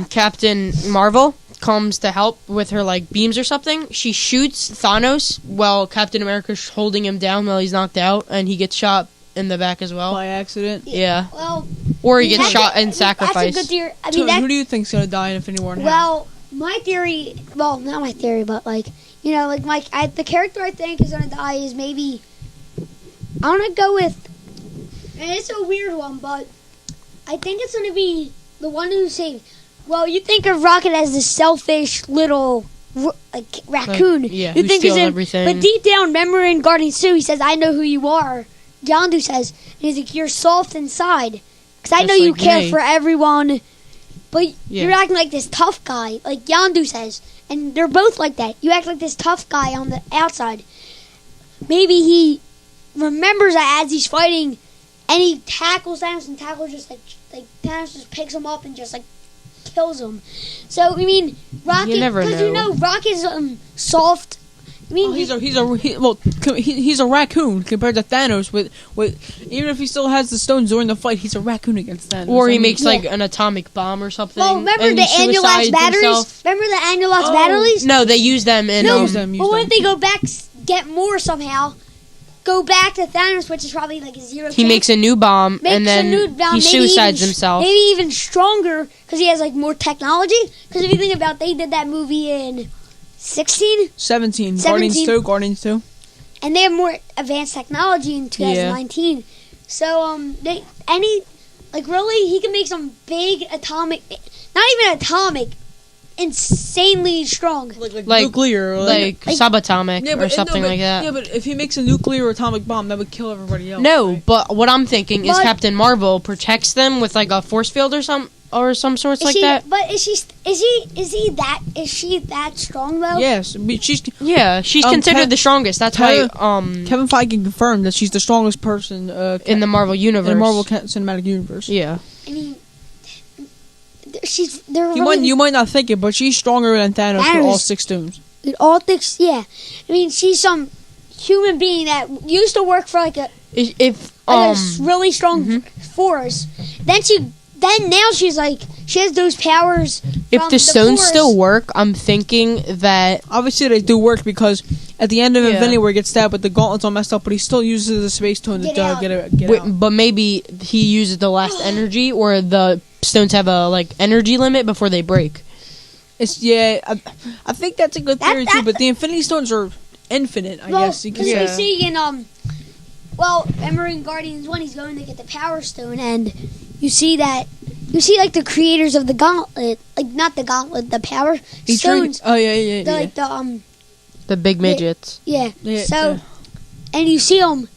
Captain Marvel comes to help with her beams or something. She shoots Thanos while Captain America's holding him down while he's knocked out, and he gets shot in the back as well. by accident. Yeah. Well, Or he gets that's shot a- and sacrificed. That's a good theory. I So mean, who do you think's gonna die in Infinity War? And how? well, my theory. Well, not my theory, but like the character I think is gonna die is maybe. I want to go with. And it's a weird one, but I think it's gonna be the one who saved. Well, you think of Rocket as the selfish little like raccoon. yeah, you who think steals him, everything. But deep down, remember in Guardians 2, he says, "I know who you are." Yondu says, and he's like, "You're soft inside, because I Just know you like care me." for everyone, but Yeah. you're acting like this tough guy," like Yondu says, and they're both like that. You act like this tough guy on the outside. Maybe he remembers that as he's fighting, and he tackles Thanos, and Thanos just picks him up and just like kills him. So I mean, Rocket, never because know. Rocket's soft. I mean, He's a raccoon compared to Thanos. With even if he still has the stones during the fight, he's a raccoon against Thanos. Or he I mean, makes like an atomic bomb or something. well, remember and the he Annulox suicides batteries? himself. Remember the Annulox batteries? No, they use them in. No, use them. but what if they go back, get more somehow, go back to Thanos, which is probably like a zero. He chance, makes a new bomb makes and then a new bomb, he maybe suicides even, himself. Maybe even stronger because he has like more technology. Because if you think about, they did that movie in 16, 17. 17. Guardians 2. and they have more advanced technology in 2019. So really, he can make some big atomic, not even atomic, insanely strong. Like nuclear, or like subatomic or something like that. Yeah, but if he makes a nuclear or atomic bomb, that would kill everybody else. No, right? but what I'm thinking is But- Captain Marvel protects them with like a force field or some sorts like that. But is she that strong though? Yes, but she's Yeah, she's considered the strongest. That's why Kevin Feige confirmed that she's the strongest person in the Marvel universe. in the Marvel Cinematic Universe. Yeah. I mean, You might not think it, but she's stronger than Thanos with all 6 stones. all things. Yeah, I mean, she's some human being that used to work for like a really strong force. Then now she's like she has those powers. If from the stones Force. still work, I'm thinking that Obviously, they do work because at the end of Yeah. Infinity War, he gets stabbed, but the gauntlet's all messed up. But he still uses the space stone to Get out. get out. but maybe he uses the last energy, or the stones have a like energy limit before they break. I think that's a good theory too. But the Infinity Stones are infinite, I guess. You can Because say. we see in remember in Guardians 1, he's going to get the Power Stone, and you see like the creators of the Gauntlet, like not the Gauntlet, the Power Stones. The big midgets. Yeah. Yeah, So, and you see them.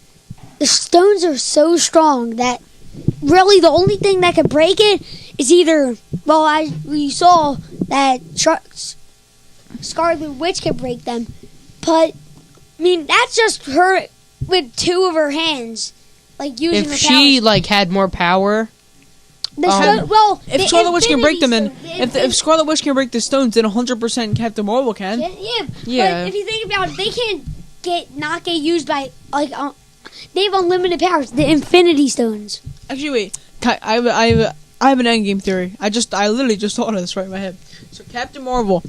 The stones are so strong that really the only thing that could break it is either we saw that Scarlet Witch can break them, but I mean that's just her with 2 of her hands, like using her If she powers. like had more power, If Scarlet Witch can break them, then Infinity if Scarlet Witch can break the stones, then 100% Captain Marvel can. Yeah. But if you think about it, they can't not get used by they have unlimited powers. The Infinity Stones. Actually, wait. I have an endgame theory. I literally just thought of this right in my head. So Captain Marvel,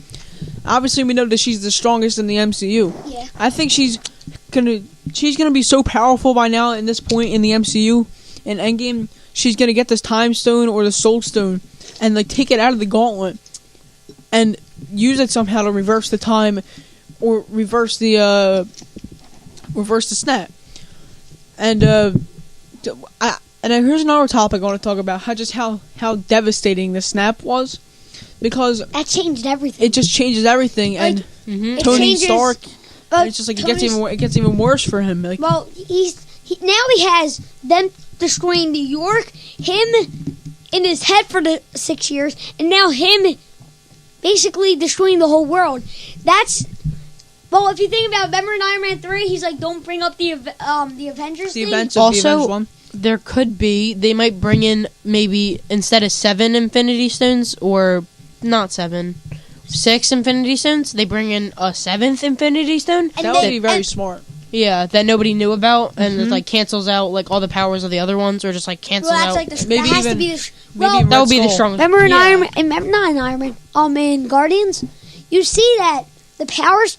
obviously we know that she's the strongest in the MCU. Yeah. I think she's gonna be so powerful by now in this point in the MCU in Endgame. She's gonna get this Time Stone or the Soul Stone and like take it out of the Gauntlet and use it somehow to reverse the time or reverse the snap. And here's another topic I want to talk about: how devastating the snap was, because That changed everything. it just changes everything. And It Tony changes- Stark, it's just like it gets even worse for him. Like, Well, he has them destroying New York, him in his head for the 6 years, and now him basically destroying the whole world. That's if you think about, remember in Iron Man 3, he's like, don't bring up the Avengers the thing. events of the Also- Avengers one. there could be they might bring in maybe instead of 7 Infinity Stones, or not 7, 6 Infinity Stones, they bring in a 7th Infinity Stone. And That they- would be very and- smart. Yeah, that nobody knew about, and it like cancels out like all the powers of the other ones, or just like cancels Well, that's out. like the Maybe that has to even- be the maybe even That would be the Red Skull. strongest. remember in Yeah. Iron Man, not in Iron Man, in Guardians, you see that the powers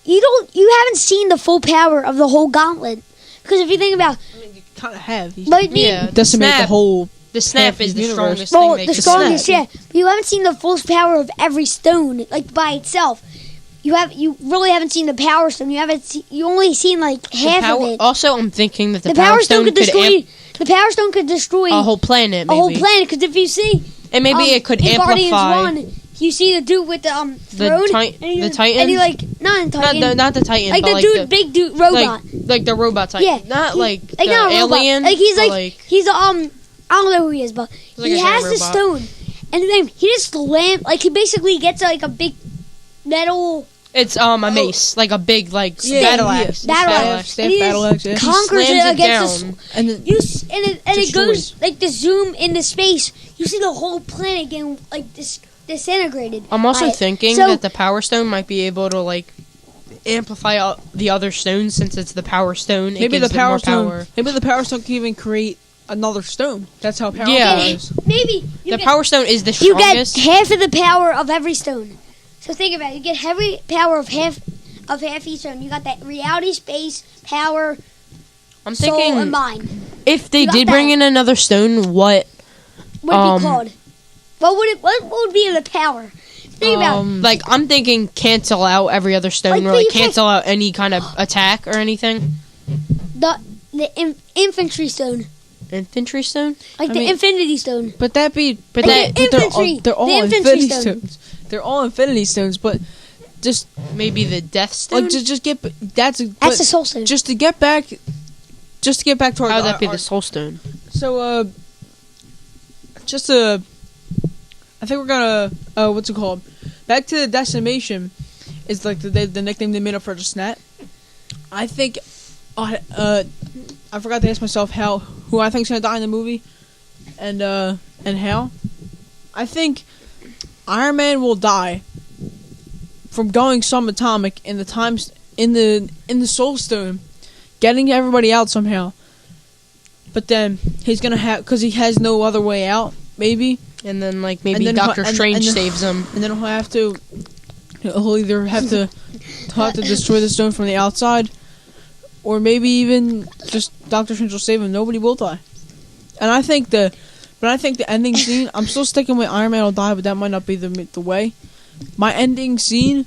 you haven't seen the full power of the whole gauntlet, Because if you think about, Kind of have. He's might be Yeah, decimate the snap. whole. The snap half is the the universe. strongest well, thing. the They could strongest, snap. yeah. But you haven't seen the full power of every stone, like by itself. You really haven't seen the Power Stone. You only seen like The half power- of it. Also, I'm thinking that The Power Stone could destroy. amp The Power Stone could destroy a whole planet. a Maybe. whole planet. Because if you see, And maybe it could in Guardians amplify 1, you see the dude with the throne, the Titan? and he like not Titan, not the Titan, like but the like dude, big dude robot. like the robot Titan. Yeah, Not like the not a robot. alien. Like he's but like he's I don't know who he is, but like he a has giant the robot. stone, and then he just slam like he basically gets like a big metal it's a mace, like a big like Yeah, battle yeah. axe. battle Battle axe. axe. Staff And he battle just axe, yeah. conquers Slams it it against down. And then and it goes Destroys. like the zoom into space. You see the whole planet getting like disintegrated. I'm also by it. thinking So- that the Power Stone might be able to like amplify the other stones since it's the Power Stone. maybe it the gives them more Power Stone. power. Maybe the Power Stone can even create another stone. That's how powerful Yeah. it is. Maybe you The get, Power Stone is the you get strongest. half of the power of every stone. So think about it. You get every power of half each stone. You got that reality, space, power, I'm soul, and thinking mind. if they You got did bring that. in another stone, what What would it be called? What would be the power? Think about it. like I'm thinking cancel out every other stone Like, or like you can't- cancel out any kind of attack or anything. the infantry stone, Infantry stone? like I the mean- infinity stone. But that be. But Like that the infantry. They're all The infantry Infinity stone. Stones. They're all Infinity Stones. But just maybe the Death Stone? like just get that's That's the soul stone. just to get back. Just to get back to our. How would that be our- the Soul Stone? So just to. I think we're gonna what's it called? Back to the decimation is like the nickname they made up for the snap. I think I forgot to ask myself who I think's gonna die in the movie, and how. I think Iron Man will die from going subatomic in the times in the Soul Stone, getting everybody out somehow. But then he's gonna have because he has no other way out. Maybe. And then like And maybe then Doctor and Strange then- saves him. And then he'll either have to destroy the stone from the outside, or maybe even just Doctor Strange will save him. Nobody will die. And I think the ending scene. I'm still sticking with Iron Man will die, but that might not be the way. My ending scene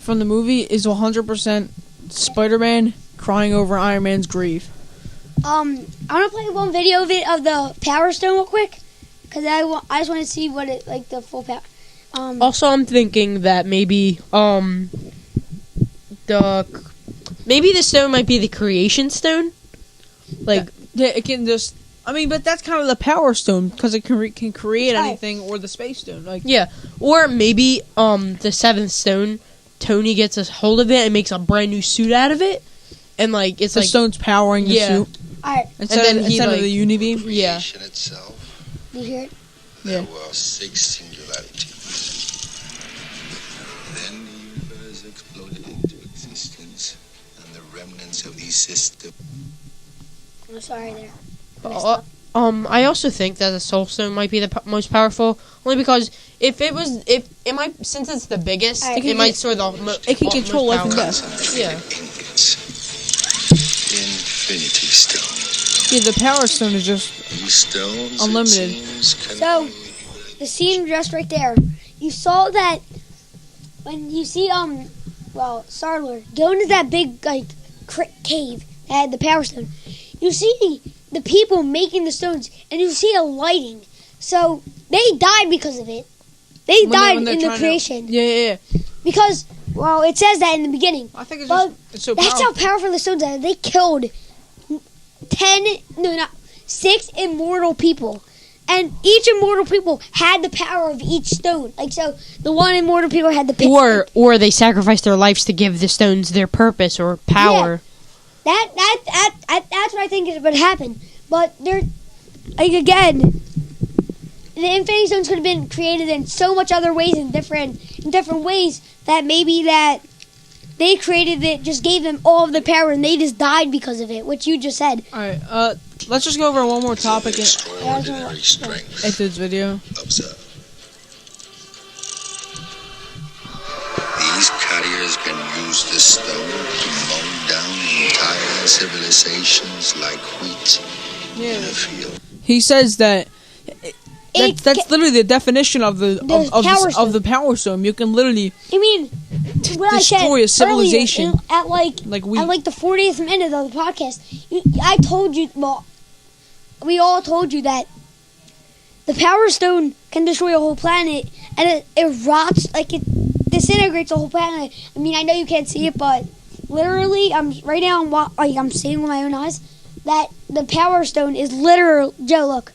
from the movie is 100% Spider-Man crying over Iron Man's grave. I want to play one video of it of the Power Stone real quick, because I just want to see what it like the full power. Also, I'm thinking that maybe the stone might be the Creation Stone. Like Yeah, it can just. I mean, but that's kind of the Power Stone because it can create Right. anything, or the Space Stone. Like yeah, or maybe the Seventh Stone. Tony gets a hold of it and makes a brand new suit out of it, and like it's the like stone's powering the Yeah. suit Alright, instead, then of, he, instead like- of the Unibeam. yeah. Creation itself, do you hear it? there Yeah. were 6 singularities. Then the universe exploded into existence, and the remnants of these systems. I'm sorry there. I also think that the Soul Stone might be the most powerful, only because if it might since it's the biggest, Alright. it might store the It can control life and death. Yeah. Ingots. Infinity Stone. Yeah, the Power Stone is just These stones, Unlimited. it seems, can So- only- The scene just right there. You saw that when you see Star-Lord go into that big like cave that had the Power Stone. You see the people making the stones, and you see a lighting. So they died because of it. They died when they're in the trying to- creation yeah. because it says that in the beginning. I think it's But just it's so That's powerful. how powerful the stones are. They killed 6 immortal people. And each immortal people had the power of each stone. Like, so the one immortal people had the power. Or they sacrificed their lives to give the stones their purpose or power. That's what I think is what happened. But they're, like, again, the Infinity Stones could have been created in so much other ways, in different ways, that maybe that they created it, just gave them all of the power, and they just died because of it, which you just said. All right, let's just go over one more topic in extraordinary strength. this video. Observe. These carriers can use the stone to mow down entire civilizations like wheat in a field. He says that that's literally the definition of the Power Stone. You can literally destroy a civilization at like the 40th minute of the podcast. I told you, we all told you that the Power Stone can destroy a whole planet, and it rots, like it disintegrates a whole planet. I mean, I know you can't see it, but literally, I'm seeing with my own eyes that the Power Stone is literal. Joe, look,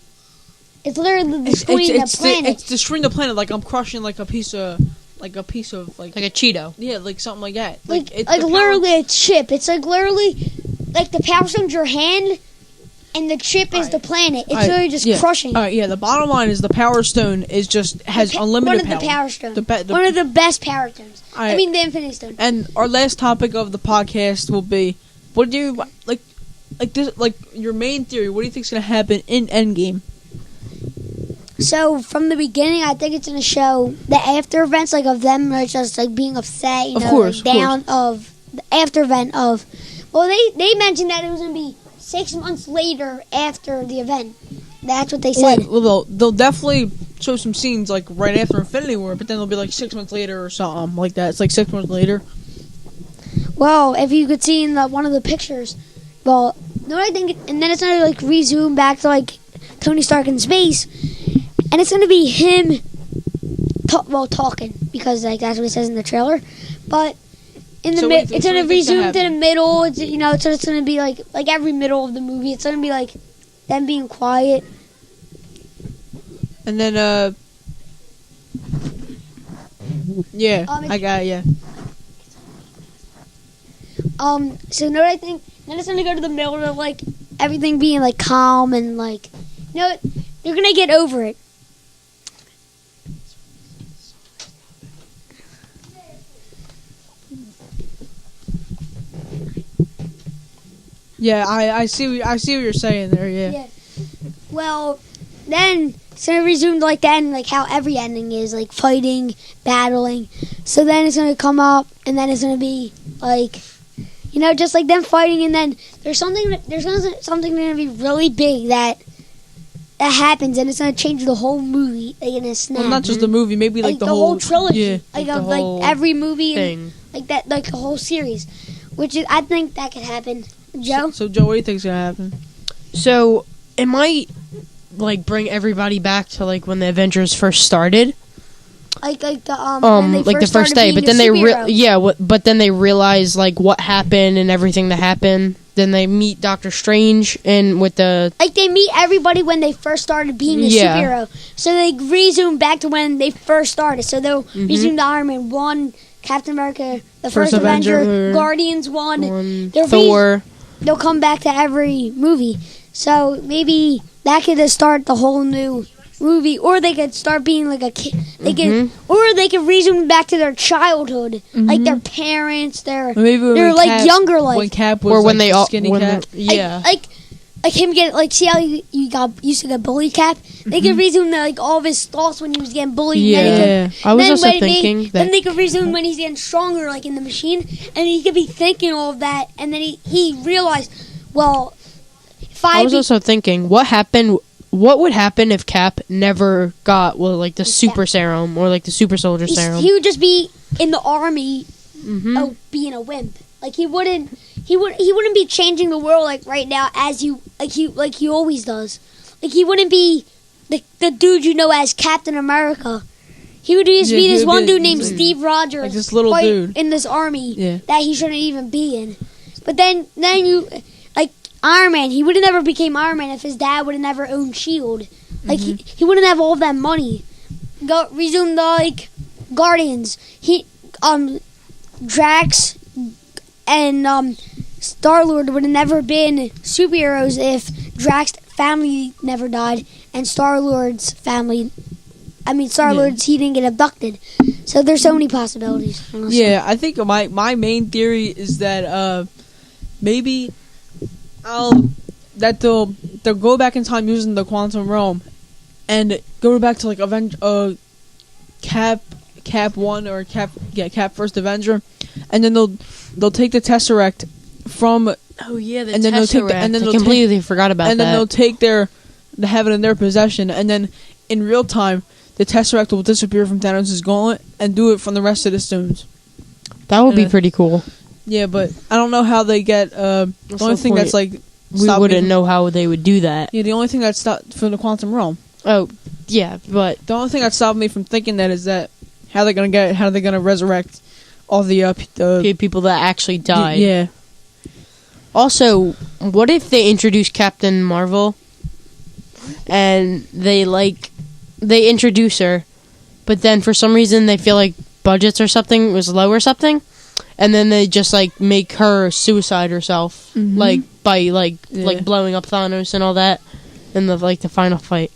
it's literally destroying the planet. It's destroying the planet. Like I'm crushing like a piece of like a Cheeto. Yeah, like something like that. Like literally a chip. It's like literally like the Power Stone's your hand. And the chip is the planet. It's literally just crushing. All right, yeah. The bottom line is the Power Stone has unlimited power. One of the Power Stones. One of the best Power Stones. Right. I mean, the Infinity Stone. And our last topic of the podcast will be, what do you like this? Like your main theory. What do you think is going to happen in Endgame? So from the beginning, I think it's going to show the after events, like of them just like being upset, of course. Of the after event of. Well, they mentioned that it was going to be 6 months later after the event. That's what they said. Well, they'll definitely show some scenes like right after Infinity War, but then they'll be like 6 months later or something like that. It's like 6 months later. Well, if you could see in one of the pictures, well, no, I think, and then it's gonna like resume back to like Tony Stark in space, and it's gonna be him, talking because like that's what it says in the trailer, but. It's gonna resume to the middle. It's it's gonna be like every middle of the movie. It's gonna be like them being quiet. And then I got it, yeah. So what I think? Then it's gonna go to the middle of like everything being like calm and like they're gonna get over it. Yeah, I see what you're saying there. Yeah. Well, then it's gonna resume like that, and like how every ending is, like fighting, battling. So then it's gonna come up, and then it's gonna be like, just like them fighting, and then there's something gonna be really big that happens, and it's gonna change the whole movie like in a snap. Well, not just the movie, maybe like the whole trilogy, yeah, like every movie, thing. like that, like the whole series, which is I think that could happen. Joe? So Joe, what do you think's gonna happen? So it might like bring everybody back to like when the Avengers first started. Like the like the first day, but then but then they realize like what happened and everything that happened. Then they meet Doctor Strange and with the they meet everybody when they first started being a superhero. So they resume back to when they first started. So they'll resume the Iron Man 1, Captain America, the first Avenger, Guardians 1, Thor. They'll come back to every movie. So maybe that could just start the whole new movie, or they could start being like a kid. They could resume back to their childhood, like their parents, they're like younger, like when Cap was or when they all skinny Cap. Like him get see how you used to get bullied, Cap. They could resume all of his thoughts when he was getting bullied. Yeah, I was also thinking that. Then they could resume when he's getting stronger, like in the machine, and he could be thinking all of that, and then he realized, well, I was also thinking, what would happen if Cap never got the super serum or like the super soldier serum? He would just be in the army, being a wimp. Like he wouldn't be changing the world like right now as he always does. Like he wouldn't be the dude as Captain America. He would just be this one dude named Steve Rogers, like this little dude in this army that he shouldn't even be in. But then you Iron Man, he would have never became Iron Man if his dad would have never owned S.H.I.E.L.D. Like he wouldn't have all that money. Resume the Guardians. Drax and Star-Lord would have never been superheroes if Drax's family never died and Star-Lord's he didn't get abducted. So there's so many possibilities. Honestly. Yeah, I think my main theory is that maybe they'll go back in time using the quantum realm and go back to Cap 1 or Cap First Avenger, and then they'll take the Tesseract from Oh yeah, and then they'll take the, and then they'll completely forgot about that. And then they'll take they have it in their possession, and then in real time, the Tesseract will disappear from Thanos' gauntlet and do it from the rest of the stones. That would be pretty cool. Yeah, but I don't know how they get. The only thing that's like we wouldn't know how they would do that. Yeah, the only thing that's stopped from the quantum realm. Oh, yeah, but the only thing that stopped me from thinking that is that how they're gonna resurrect all the people that actually died. Yeah. Also, what if they introduce Captain Marvel and they introduce her, but then for some reason they feel like budgets or something was low or something, and then they just like make her suicide herself, like by like blowing up Thanos and all that in the final fight.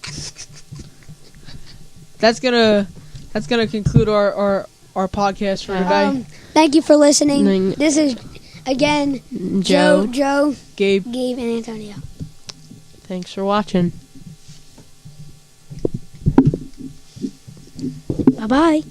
That's gonna conclude our podcast for today. Thank you for listening. This is again Joe, Gabe, and Antonio. Thanks for watching. Bye bye.